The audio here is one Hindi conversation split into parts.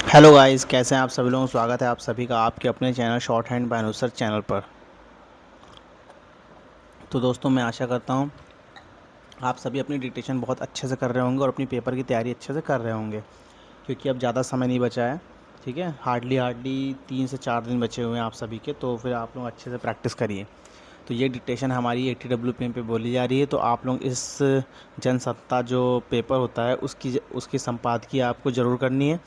हेलो गाइस, कैसे हैं आप सभी लोगों का। स्वागत है आप सभी का आपके अपने channel short hand by Nusrat channel पर। तो दोस्तों, मैं आशा करता हूं आप सभी अपनी डिक्टेशन बहुत अच्छे से कर रहे होंगे और अपनी पेपर की तैयारी अच्छे से कर रहे होंगे, क्योंकि अब ज़्यादा समय नहीं बचा है। ठीक है, हार्डली 3 से 4 दिन बचे हुए हैं आप सभी के, तो फिर आप लोग अच्छे से प्रैक्टिस करिए। तो ये डिक्टेशन हमारी 80 WPM पे बोली जा रही है। तो आप लोग इस जनसत्ता जो पेपर होता है उसकी संपादकीय आपको ज़रूर करनी है।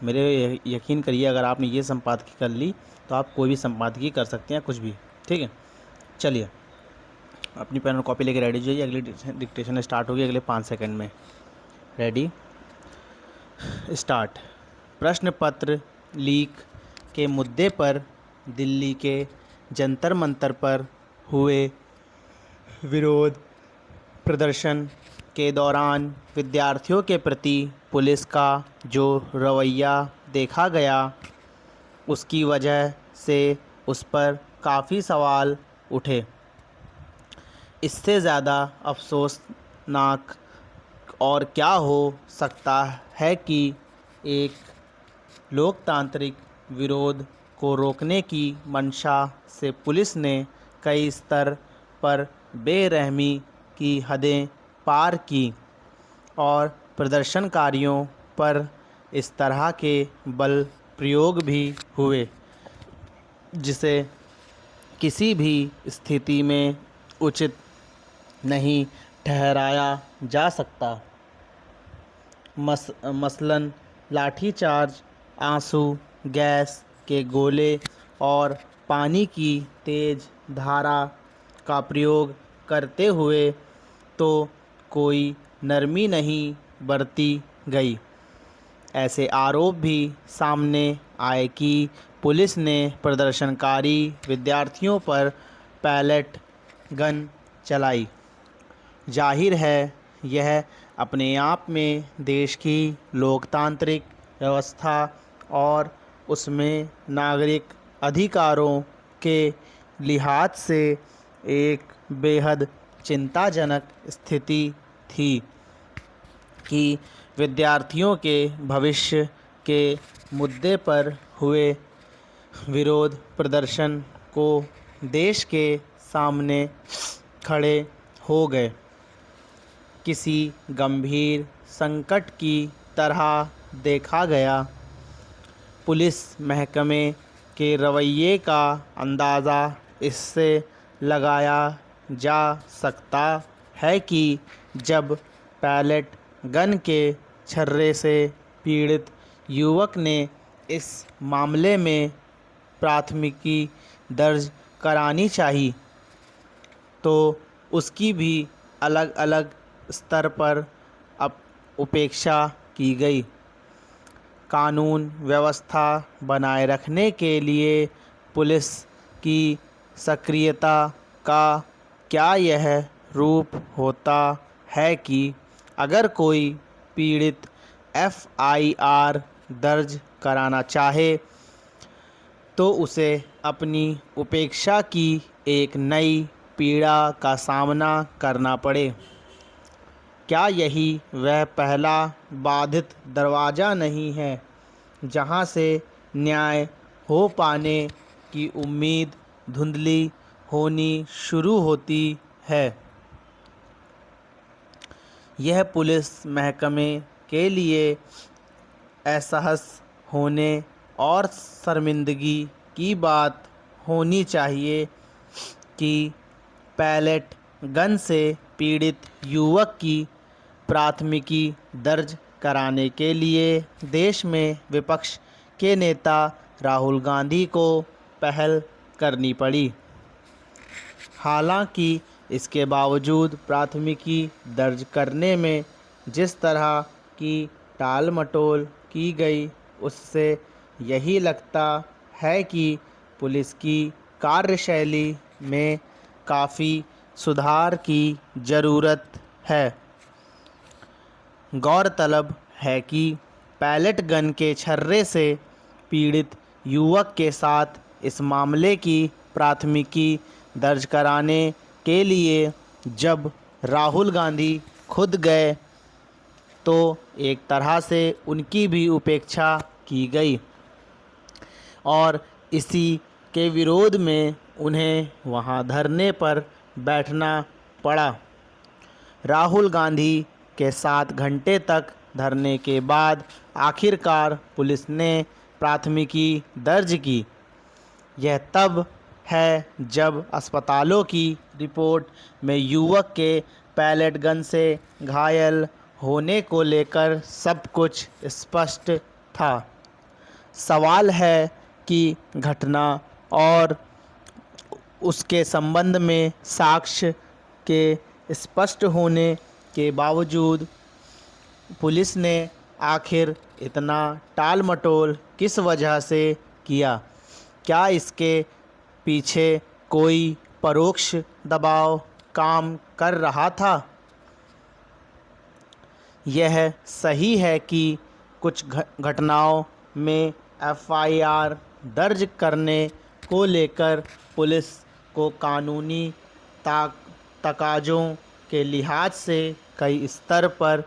मेरे यकीन करिए, अगर आपने ये संपादकीय कर ली तो आप कोई भी संपादकीय कर सकते हैं, कुछ भी। ठीक है, चलिए अपनी पेन और कॉपी लेके रेडी जाइए। अगली डिक्टेशन स्टार्ट होगी अगले 5 सेकंड में। Ready, start. प्रश्न पत्र लीक के मुद्दे पर दिल्ली के जंतर मंतर पर हुए विरोध प्रदर्शन के दौरान विद्यार्थियों के प्रति पुलिस का जो रवैया देखा गया, उसकी वजह से उस पर काफ़ी सवाल उठे। इससे ज़्यादा अफसोसनाक और क्या हो सकता है कि एक लोकतांत्रिक विरोध को रोकने की मंशा से पुलिस ने कई स्तर पर बेरहमी की हदें पार की और प्रदर्शनकारियों पर इस तरह के बल प्रयोग भी हुए जिसे किसी भी स्थिति में उचित नहीं ठहराया जा सकता। मसलन लाठीचार्ज, आंसू गैस के गोले और पानी की तेज़ धारा का प्रयोग करते हुए तो कोई नरमी नहीं बरती गई। ऐसे आरोप भी सामने आए कि पुलिस ने प्रदर्शनकारी विद्यार्थियों पर पैलेट गन चलाई। जाहिर है, यह अपने आप में देश की लोकतांत्रिक व्यवस्था और उसमें नागरिक अधिकारों के लिहाज से एक बेहद चिंताजनक स्थिति थी कि विद्यार्थियों के भविष्य के मुद्दे पर हुए विरोध प्रदर्शन को देश के सामने खड़े हो गए किसी गंभीर संकट की तरह देखा गया। पुलिस महकमे के रवैये का अंदाज़ा इससे लगाया जा सकता है कि जब पैलेट गन के छर्रे से पीड़ित युवक ने इस मामले में प्राथमिकी दर्ज करानी चाहिए, तो उसकी भी अलग अलग स्तर पर उपेक्षा की गई। कानून व्यवस्था बनाए रखने के लिए पुलिस की सक्रियता का क्या यह रूप होता है कि अगर कोई पीड़ित FIR दर्ज कराना चाहे तो उसे अपनी उपेक्षा की एक नई पीड़ा का सामना करना पड़े? क्या यही वह पहला बाधित दरवाज़ा नहीं है जहाँ से न्याय हो पाने की उम्मीद धुंधली होनी शुरू होती है? यह पुलिस महकमे के लिए एहसास होने और शर्मिंदगी की बात होनी चाहिए कि पैलेट गन से पीड़ित युवक की प्राथमिकी दर्ज कराने के लिए देश में विपक्ष के नेता राहुल गांधी को पहल करनी पड़ी। हालांकि इसके बावजूद प्राथमिकी दर्ज करने में जिस तरह की टाल मटोल की गई, उससे यही लगता है कि पुलिस की कार्यशैली में काफ़ी सुधार की ज़रूरत है। गौरतलब है कि पैलेट गन के छर्रे से पीड़ित युवक के साथ इस मामले की प्राथमिकी दर्ज कराने के लिए जब राहुल गांधी खुद गए तो एक तरह से उनकी भी उपेक्षा की गई और इसी के विरोध में उन्हें वहां धरने पर बैठना पड़ा। राहुल गांधी के 7 घंटे तक धरने के बाद आखिरकार पुलिस ने प्राथमिकी दर्ज की। यह तब है जब अस्पतालों की रिपोर्ट में युवक के पैलेट गन से घायल होने को लेकर सब कुछ स्पष्ट था। सवाल है कि घटना और उसके संबंध में साक्ष्य के स्पष्ट होने के बावजूद पुलिस ने आखिर इतना टाल मटोल किस वजह से किया? क्या इसके पीछे कोई परोक्ष दबाव काम कर रहा था? यह सही है कि कुछ घटनाओं में एफआईआर दर्ज करने को लेकर पुलिस को कानूनी तकाज़ों के लिहाज से कई स्तर पर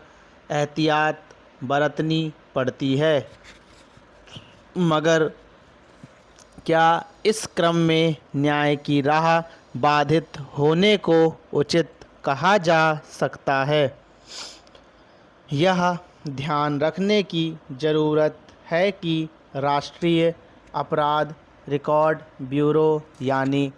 एहतियात बरतनी पड़ती है, मगर क्या इस क्रम में न्याय की राह बाधित होने को उचित कहा जा सकता है? यह ध्यान रखने की ज़रूरत है कि राष्ट्रीय अपराध रिकॉर्ड ब्यूरो यानी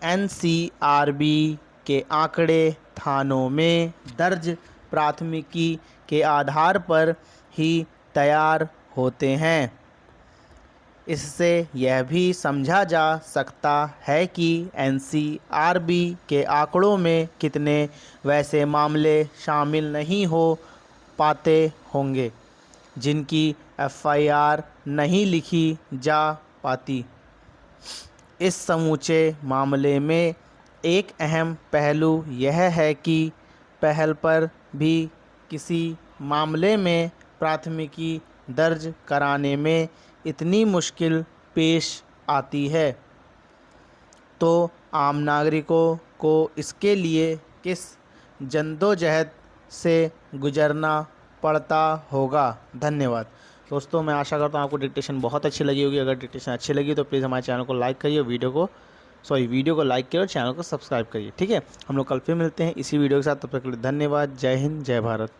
एनसीआरबी के आंकड़े थानों में दर्ज प्राथमिकी के आधार पर ही तैयार होते हैं। इससे यह भी समझा जा सकता है कि एनसीआरबी के आंकड़ों में कितने वैसे मामले शामिल नहीं हो पाते होंगे जिनकी एफआईआर नहीं लिखी जा पाती। इस समूचे मामले में एक अहम पहलू यह है कि पहल पर भी किसी मामले में प्राथमिकी दर्ज कराने में इतनी मुश्किल पेश आती है, तो आम नागरिकों को इसके लिए किस जद्दोजहद से गुजरना पड़ता होगा। धन्यवाद दोस्तों, मैं आशा करता हूँ आपको डिक्टेशन बहुत अच्छी लगी होगी। अगर डिक्टेशन अच्छी लगी तो प्लीज़ हमारे चैनल को लाइक करिए, वीडियो को लाइक करिए और चैनल को सब्सक्राइब करिए। ठीक है, हम लोग कल फिर मिलते हैं इसी वीडियो के साथ। तब तक के लिए धन्यवाद। जय हिंद, जय भारत।